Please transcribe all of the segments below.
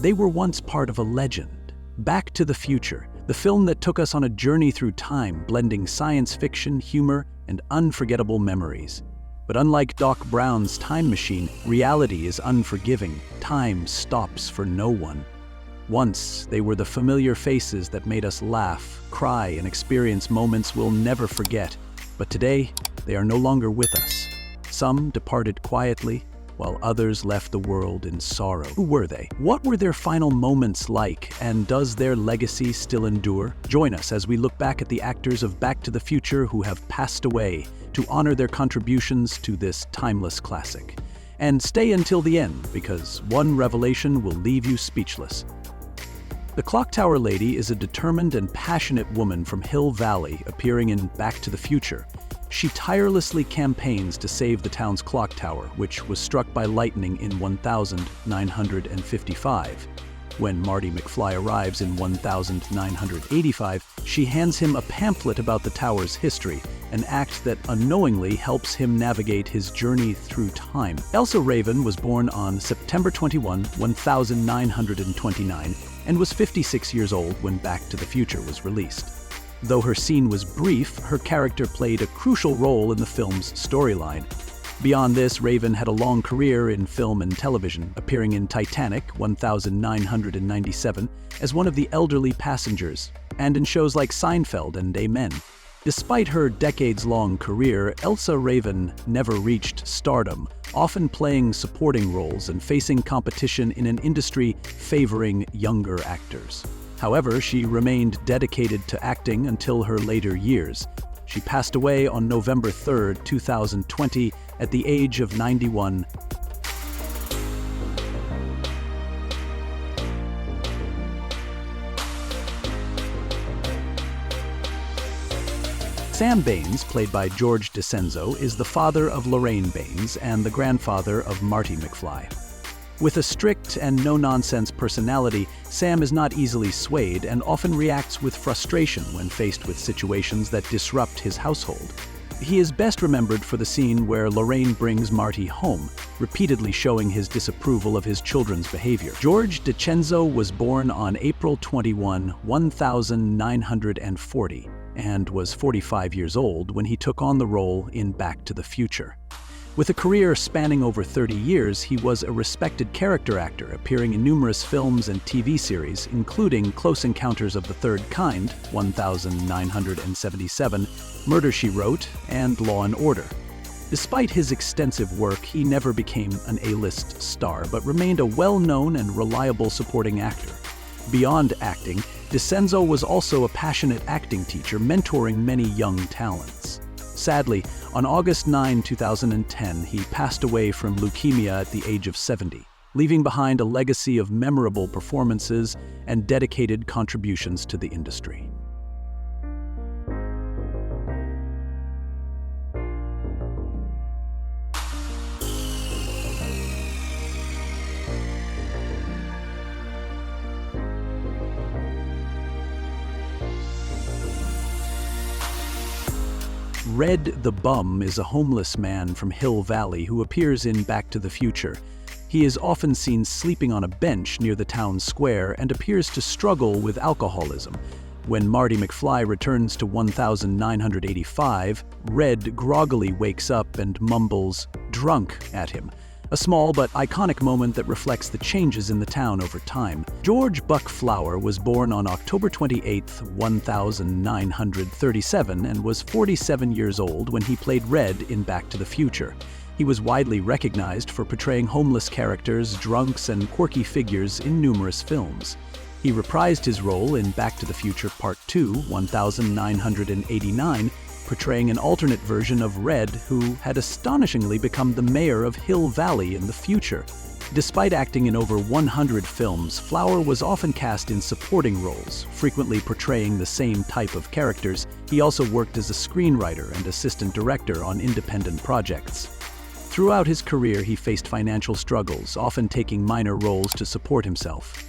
They were once part of a legend. Back to the Future, the film that took us on a journey through time, blending science fiction, humor, and unforgettable memories. But unlike Doc Brown's time machine, reality is unforgiving. Time stops for no one. Once, they were the familiar faces that made us laugh, cry, and experience moments we'll never forget. But today, they are no longer with us. Some departed quietly, while others left the world in sorrow. Who were they? What were their final moments like, and does their legacy still endure? Join us as we look back at the actors of Back to the Future who have passed away to honor their contributions to this timeless classic. And stay until the end, because one revelation will leave you speechless. The Clock Tower Lady is a determined and passionate woman from Hill Valley appearing in Back to the Future. She tirelessly campaigns to save the town's clock tower, which was struck by lightning in 1955. When Marty McFly arrives in 1985, she hands him a pamphlet about the tower's history, an act that unknowingly helps him navigate his journey through time. Elsa Raven was born on September 21, 1929, and was 56 years old when Back to the Future was released. Though her scene was brief, her character played a crucial role in the film's storyline. Beyond this, Raven had a long career in film and television, appearing in Titanic 1997 as one of the elderly passengers, and in shows like Seinfeld and Amen. Despite her decades-long career, Elsa Raven never reached stardom, often playing supporting roles and facing competition in an industry favoring younger actors. However, she remained dedicated to acting until her later years. She passed away on November 3, 2020, at the age of 91. Sam Baines, played by George DiCenzo, is the father of Lorraine Baines and the grandfather of Marty McFly. With a strict and no-nonsense personality, Sam is not easily swayed and often reacts with frustration when faced with situations that disrupt his household. He is best remembered for the scene where Lorraine brings Marty home, repeatedly showing his disapproval of his children's behavior. George DiCenzo was born on April 21, 1940, and was 45 years old when he took on the role in Back to the Future. With a career spanning over 30 years, he was a respected character actor, appearing in numerous films and TV series, including Close Encounters of the Third Kind, 1977, Murder, She Wrote, and Law and Order. Despite his extensive work, he never became an A-list star, but remained a well-known and reliable supporting actor. Beyond acting, DiCenzo was also a passionate acting teacher, mentoring many young talents. Sadly, on August 9, 2010, he passed away from leukemia at the age of 70, leaving behind a legacy of memorable performances and dedicated contributions to the industry. Red the Bum is a homeless man from Hill Valley who appears in Back to the Future. He is often seen sleeping on a bench near the town square and appears to struggle with alcoholism. When Marty McFly returns to 1985, Red groggily wakes up and mumbles, "drunk," at him. A small but iconic moment that reflects the changes in the town over time. George Buck Flower was born on October 28, 1937, and was 47 years old when he played Red in Back to the Future. He was widely recognized for portraying homeless characters, drunks, and quirky figures in numerous films. He reprised his role in Back to the Future Part 2, 1989, portraying an alternate version of Red who had astonishingly become the mayor of Hill Valley in the future. Despite acting in over 100 films, Flower was often cast in supporting roles, frequently portraying the same type of characters. He also worked as a screenwriter and assistant director on independent projects. Throughout his career, he faced financial struggles, often taking minor roles to support himself.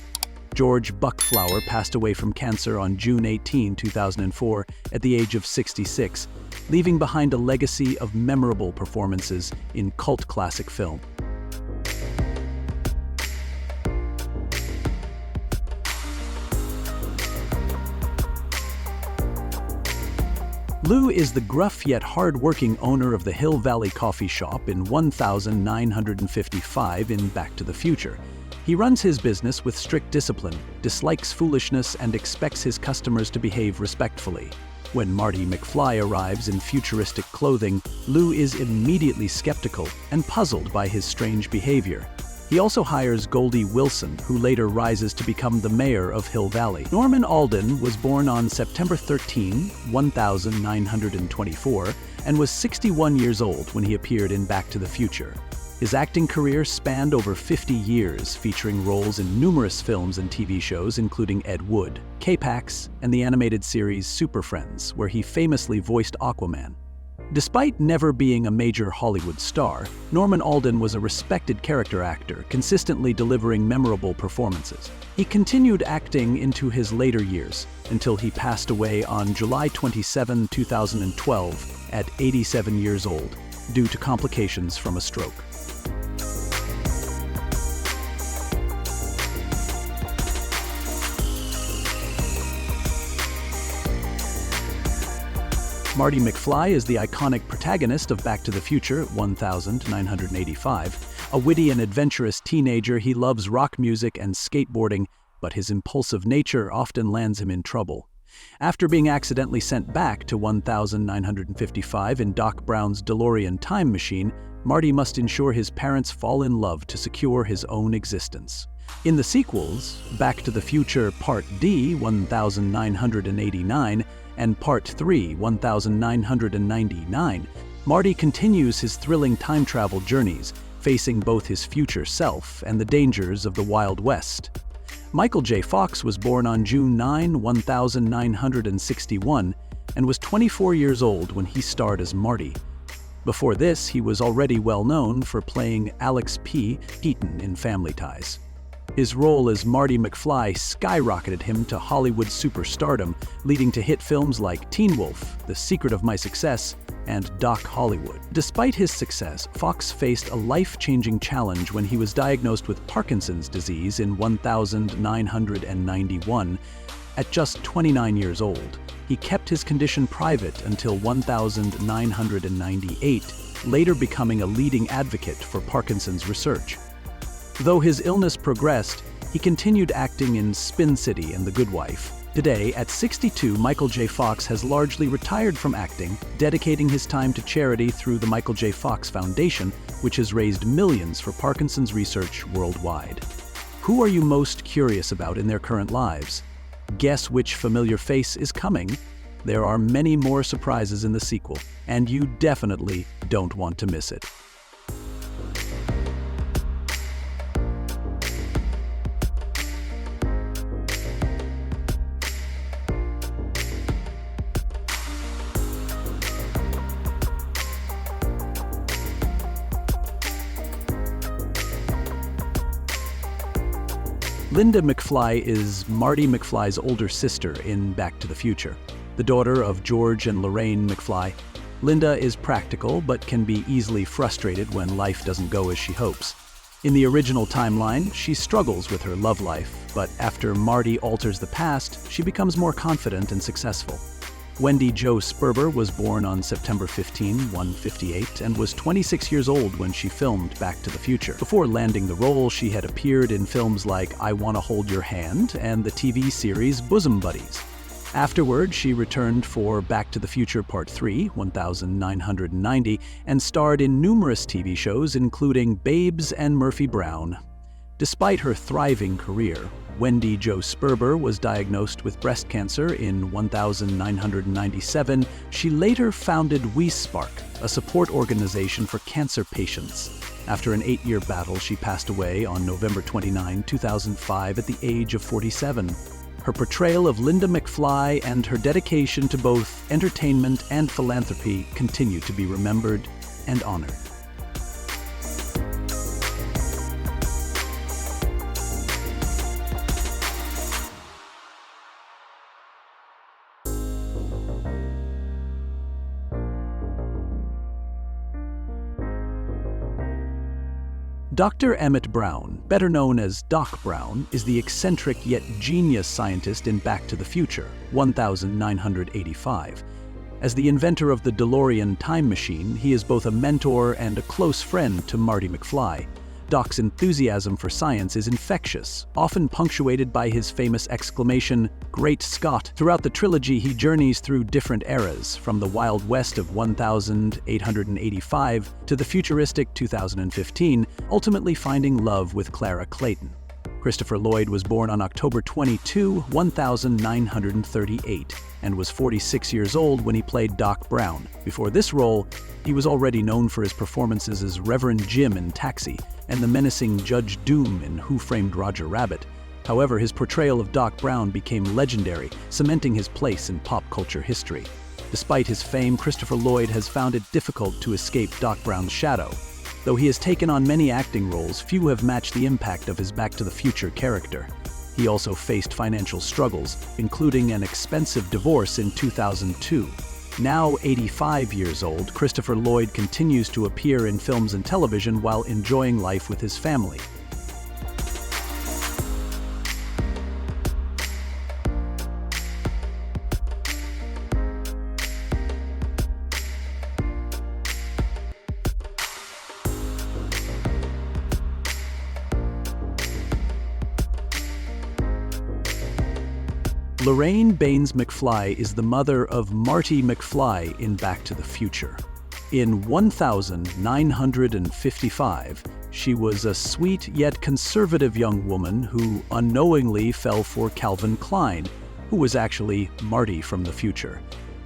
George Buck Flower passed away from cancer on June 18, 2004, at the age of 66, leaving behind a legacy of memorable performances in cult classic film. Lou is the gruff yet hard-working owner of the Hill Valley Coffee Shop in 1955 in Back to the Future. He runs his business with strict discipline, dislikes foolishness, and expects his customers to behave respectfully. When Marty McFly arrives in futuristic clothing, Lou is immediately skeptical and puzzled by his strange behavior. He also hires Goldie Wilson, who later rises to become the mayor of Hill Valley. Norman Alden was born on September 13, 1924, and was 61 years old when he appeared in Back to the Future. His acting career spanned over 50 years, featuring roles in numerous films and TV shows including Ed Wood, K-Pax, and the animated series Super Friends, where he famously voiced Aquaman. Despite never being a major Hollywood star, Norman Alden was a respected character actor, consistently delivering memorable performances. He continued acting into his later years, until he passed away on July 27, 2012, at 87 years old, due to complications from a stroke. Marty McFly is the iconic protagonist of Back to the Future 1985. A witty and adventurous teenager, he loves rock music and skateboarding, but his impulsive nature often lands him in trouble. After being accidentally sent back to 1955 in Doc Brown's DeLorean time machine, Marty must ensure his parents fall in love to secure his own existence. In the sequels, Back to the Future Part D 1989, and Part 3, 1999, Marty continues his thrilling time travel journeys, facing both his future self and the dangers of the Wild West. Michael J. Fox was born on June 9, 1961, and was 24 years old when he starred as Marty. Before this, he was already well known for playing Alex P. Keaton in Family Ties. His role as Marty McFly skyrocketed him to Hollywood superstardom, leading to hit films like Teen Wolf, The Secret of My Success, and Doc Hollywood. Despite his success, Fox faced a life-changing challenge when he was diagnosed with Parkinson's disease in 1991. At just 29 years old, he kept his condition private until 1998, later becoming a leading advocate for Parkinson's research. Though his illness progressed, he continued acting in Spin City and The Good Wife. Today, at 62, Michael J. Fox has largely retired from acting, dedicating his time to charity through the Michael J. Fox Foundation, which has raised millions for Parkinson's research worldwide. Who are you most curious about in their current lives? Guess which familiar face is coming? There are many more surprises in the sequel, and you definitely don't want to miss it. Linda McFly is Marty McFly's older sister in Back to the Future. The daughter of George and Lorraine McFly, Linda is practical but can be easily frustrated when life doesn't go as she hopes. In the original timeline, she struggles with her love life, but after Marty alters the past, she becomes more confident and successful. Wendie Jo Sperber was born on September 15, 1958, and was 26 years old when she filmed Back to the Future. Before landing the role, she had appeared in films like I Wanna Hold Your Hand and the TV series Bosom Buddies. Afterward, she returned for Back to the Future Part 3, 1990, and starred in numerous TV shows including Babes and Murphy Brown. Despite her thriving career, Wendie Jo Sperber was diagnosed with breast cancer in 1997. She later founded WeSpark, a support organization for cancer patients. After an 8-year battle, she passed away on November 29, 2005 at the age of 47. Her portrayal of Linda McFly and her dedication to both entertainment and philanthropy continue to be remembered and honored. Dr. Emmett Brown, better known as Doc Brown, is the eccentric yet genius scientist in Back to the Future, 1985. As the inventor of the DeLorean time machine, he is both a mentor and a close friend to Marty McFly. Doc's enthusiasm for science is infectious, often punctuated by his famous exclamation, "Great Scott!" Throughout the trilogy, he journeys through different eras, from the Wild West of 1885 to the futuristic 2015, ultimately finding love with Clara Clayton. Christopher Lloyd was born on October 22, 1938, and was 46 years old when he played Doc Brown. Before this role, he was already known for his performances as Reverend Jim in Taxi and the menacing Judge Doom in Who Framed Roger Rabbit. However, his portrayal of Doc Brown became legendary, cementing his place in pop culture history. Despite his fame, Christopher Lloyd has found it difficult to escape Doc Brown's shadow. Though he has taken on many acting roles, few have matched the impact of his Back to the Future character. He also faced financial struggles, including an expensive divorce in 2002. Now 85 years old, Christopher Lloyd continues to appear in films and television while enjoying life with his family. Lorraine Baines McFly is the mother of Marty McFly in Back to the Future. In 1955, she was a sweet yet conservative young woman who unknowingly fell for Calvin Klein, who was actually Marty from the future.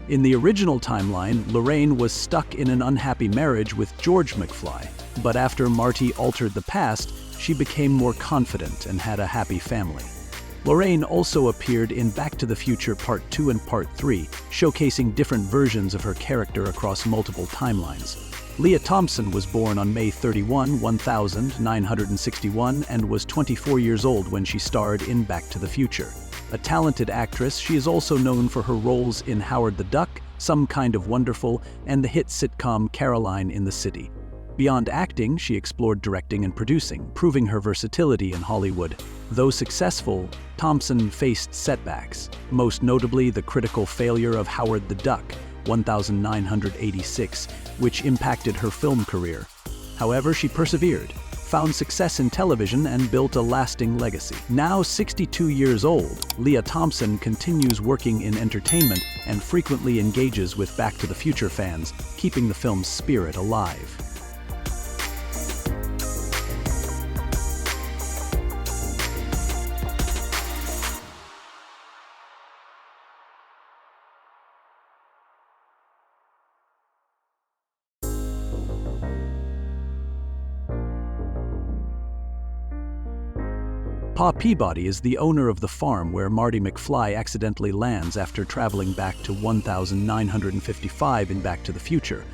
In the original timeline, Lorraine was stuck in an unhappy marriage with George McFly, but after Marty altered the past, she became more confident and had a happy family. Lorraine also appeared in Back to the Future Part 2 and Part 3, showcasing different versions of her character across multiple timelines. Lea Thompson was born on May 31, 1961, and was 24 years old when she starred in Back to the Future. A talented actress, she is also known for her roles in Howard the Duck, Some Kind of Wonderful, and the hit sitcom Caroline in the City. Beyond acting, she explored directing and producing, proving her versatility in Hollywood. Though successful, Thompson faced setbacks, most notably the critical failure of Howard the Duck, 1986, which impacted her film career. However, she persevered, found success in television, and built a lasting legacy. Now 62 years old, Lea Thompson continues working in entertainment and frequently engages with Back to the Future fans, keeping the film's spirit alive. Pa Peabody is the owner of the farm where Marty McFly accidentally lands after traveling back to 1955 in Back to the Future.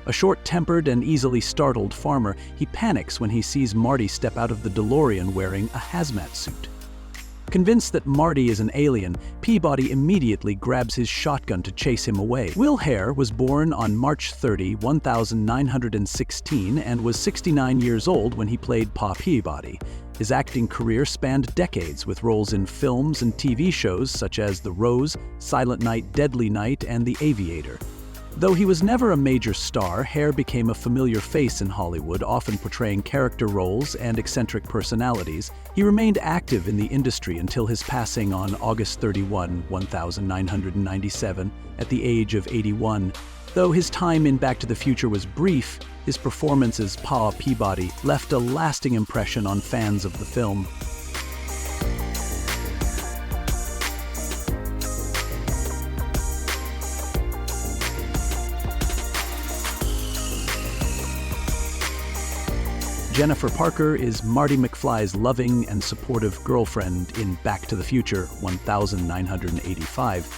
A short-tempered and easily startled farmer, he panics when he sees Marty step out of the DeLorean wearing a hazmat suit. Convinced that Marty is an alien, Peabody immediately grabs his shotgun to chase him away. Will Hare was born on March 30, 1916, and was 69 years old when he played Pa Peabody. His acting career spanned decades with roles in films and TV shows such as The Rose, Silent Night, Deadly Night, and The Aviator. Though he was never a major star, Hare became a familiar face in Hollywood, often portraying character roles and eccentric personalities. He remained active in the industry until his passing on August 31, 1997, at the age of 81. Though his time in Back to the Future was brief, his performance as Pa Peabody left a lasting impression on fans of the film. Jennifer Parker is Marty McFly's loving and supportive girlfriend in Back to the Future 1985.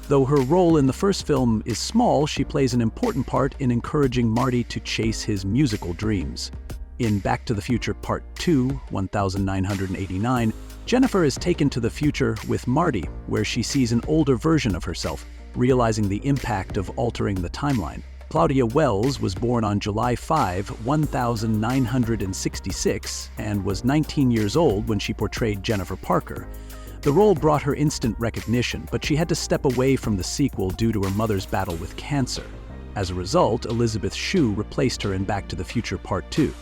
Though her role in the first film is small, she plays an important part in encouraging Marty to chase his musical dreams. In Back to the Future Part 2, 1989, Jennifer is taken to the future with Marty, where she sees an older version of herself, realizing the impact of altering the timeline. Claudia Wells was born on July 5, 1966, and was 19 years old when she portrayed Jennifer Parker. The role brought her instant recognition, but she had to step away from the sequel due to her mother's battle with cancer. As a result, Elizabeth Shue replaced her in Back to the Future Part 2.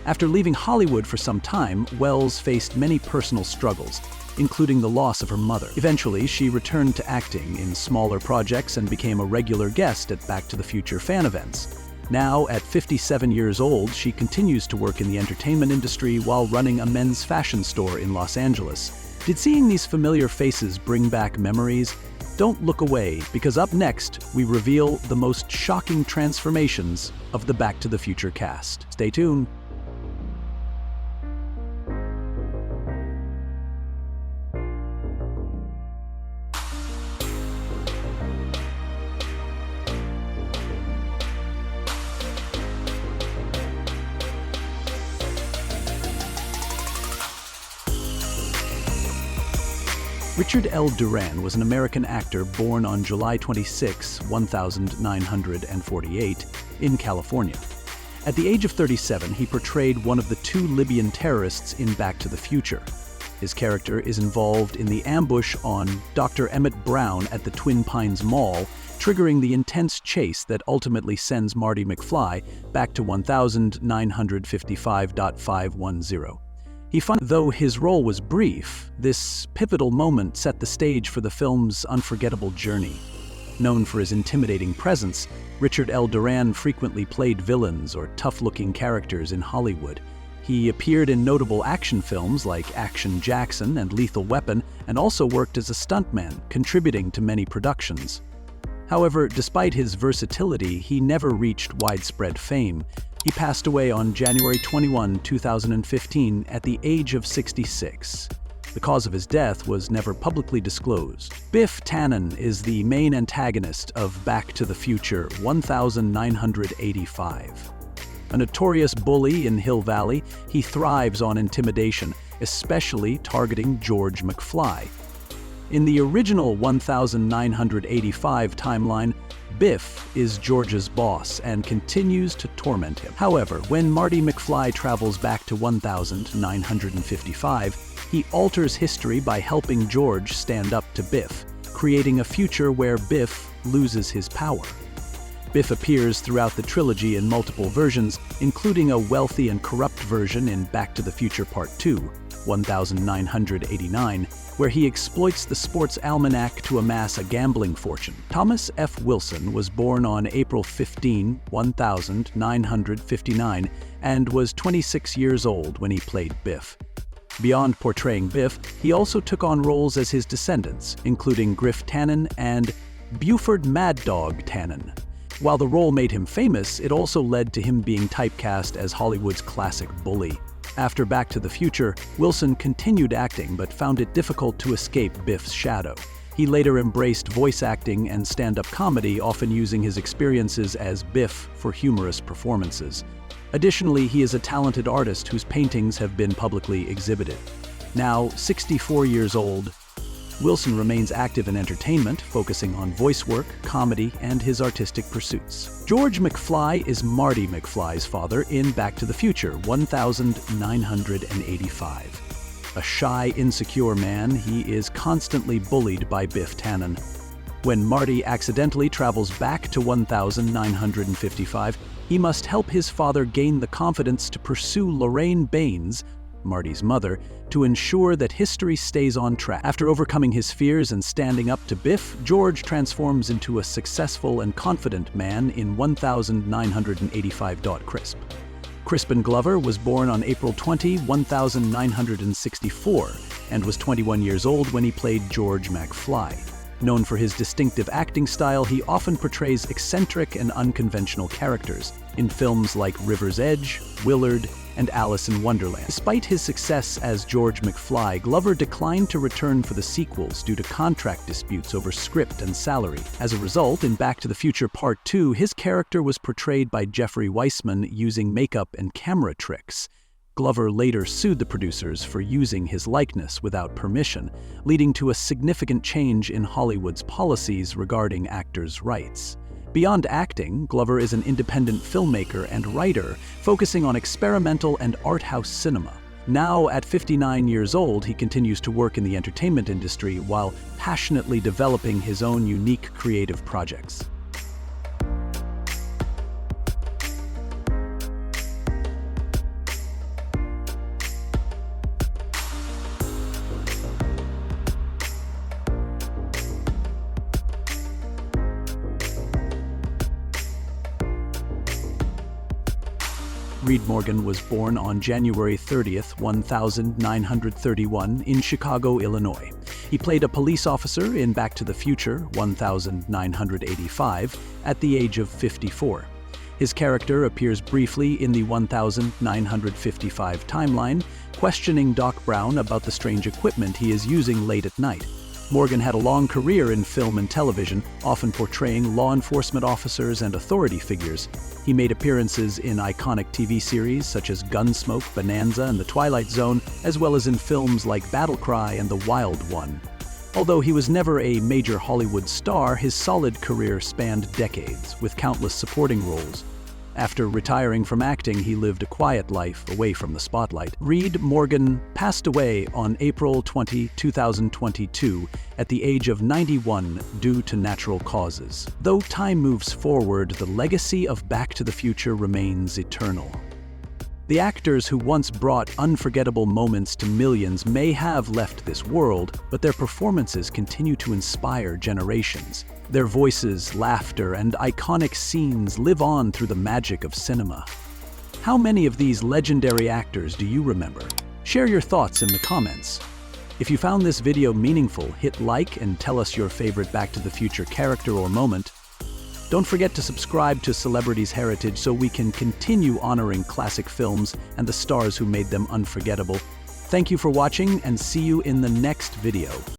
After leaving Hollywood for some time, Wells faced many personal struggles, including the loss of her mother. Eventually, she returned to acting in smaller projects and became a regular guest at Back to the Future fan events. Now, at 57 years old, she continues to work in the entertainment industry while running a men's fashion store in Los Angeles. Did seeing these familiar faces bring back memories? Don't look away, because up next, we reveal the most shocking transformations of the Back to the Future cast. Stay tuned. Richard L. Duran was an American actor born on July 26, 1948, in California. At the age of 37, he portrayed one of the two Libyan terrorists in Back to the Future. His character is involved in the ambush on Dr. Emmett Brown at the Twin Pines Mall, triggering the intense chase that ultimately sends Marty McFly back to 1955.510. Though his role was brief, this pivotal moment set the stage for the film's unforgettable journey. Known for his intimidating presence, Richard L. Duran frequently played villains or tough-looking characters in Hollywood. He appeared in notable action films like Action Jackson and Lethal Weapon, and also worked as a stuntman, contributing to many productions. However, despite his versatility, he never reached widespread fame. He passed away on January 21, 2015, at the age of 66. The cause of his death was never publicly disclosed. Biff Tannen is the main antagonist of Back to the Future 1985. A notorious bully in Hill Valley, he thrives on intimidation, especially targeting George McFly. In the original 1985 timeline, Biff is George's boss and continues to torment him. However, when Marty McFly travels back to 1955, he alters history by helping George stand up to Biff, creating a future where Biff loses his power. Biff appears throughout the trilogy in multiple versions, including a wealthy and corrupt version in Back to the Future Part 2, 1989, where he exploits the sports almanac to amass a gambling fortune. Thomas F. Wilson was born on April 15, 1959, and was 26 years old when he played Biff. Beyond portraying Biff, he also took on roles as his descendants, including Griff Tannen and Buford Mad Dog Tannen. While the role made him famous, it also led to him being typecast as Hollywood's classic bully. After Back to the Future, Wilson continued acting but found it difficult to escape Biff's shadow. He later embraced voice acting and stand-up comedy, often using his experiences as Biff for humorous performances. Additionally, he is a talented artist whose paintings have been publicly exhibited. Now 64 years old, Wilson remains active in entertainment, focusing on voice work, comedy, and his artistic pursuits. George McFly is Marty McFly's father in Back to the Future 1985. A shy, insecure man, he is constantly bullied by Biff Tannen. When Marty accidentally travels back to 1955, he must help his father gain the confidence to pursue Lorraine Baines, Marty's mother, to ensure that history stays on track. After overcoming his fears and standing up to Biff, George transforms into a successful and confident man in 1985. Crisp. Crispin Glover was born on April 20, 1964, and was 21 years old when he played George McFly. Known for his distinctive acting style, he often portrays eccentric and unconventional characters in films like River's Edge, Willard, and Alice in Wonderland. Despite his success as George McFly, Glover declined to return for the sequels due to contract disputes over script and salary. As a result, in Back to the Future Part 2, his character was portrayed by Jeffrey Weissman using makeup and camera tricks. Glover later sued the producers for using his likeness without permission, leading to a significant change in Hollywood's policies regarding actors' rights. Beyond acting, Glover is an independent filmmaker and writer, focusing on experimental and art house cinema. Now, at 59 years old, he continues to work in the entertainment industry while passionately developing his own unique creative projects. Reed Morgan was born on January 30th, 1931 in Chicago, Illinois. He played a police officer in Back to the Future, 1985, at the age of 54. His character appears briefly in the 1955 timeline, questioning Doc Brown about the strange equipment he is using late at night. Morgan had a long career in film and television, often portraying law enforcement officers and authority figures. He made appearances in iconic TV series such as Gunsmoke, Bonanza, and The Twilight Zone, as well as in films like Battle Cry and The Wild One. Although he was never a major Hollywood star, his solid career spanned decades, with countless supporting roles. After retiring from acting, he lived a quiet life away from the spotlight. Reed Morgan passed away on April 20, 2022, at the age of 91 due to natural causes. Though time moves forward, the legacy of Back to the Future remains eternal. The actors who once brought unforgettable moments to millions may have left this world, but their performances continue to inspire generations. Their voices, laughter, and iconic scenes live on through the magic of cinema. How many of these legendary actors do you remember? Share your thoughts in the comments. If you found this video meaningful, hit like and tell us your favorite Back to the Future character or moment. Don't forget to subscribe to Celebrities Heritage so we can continue honoring classic films and the stars who made them unforgettable. Thank you for watching, and see you in the next video.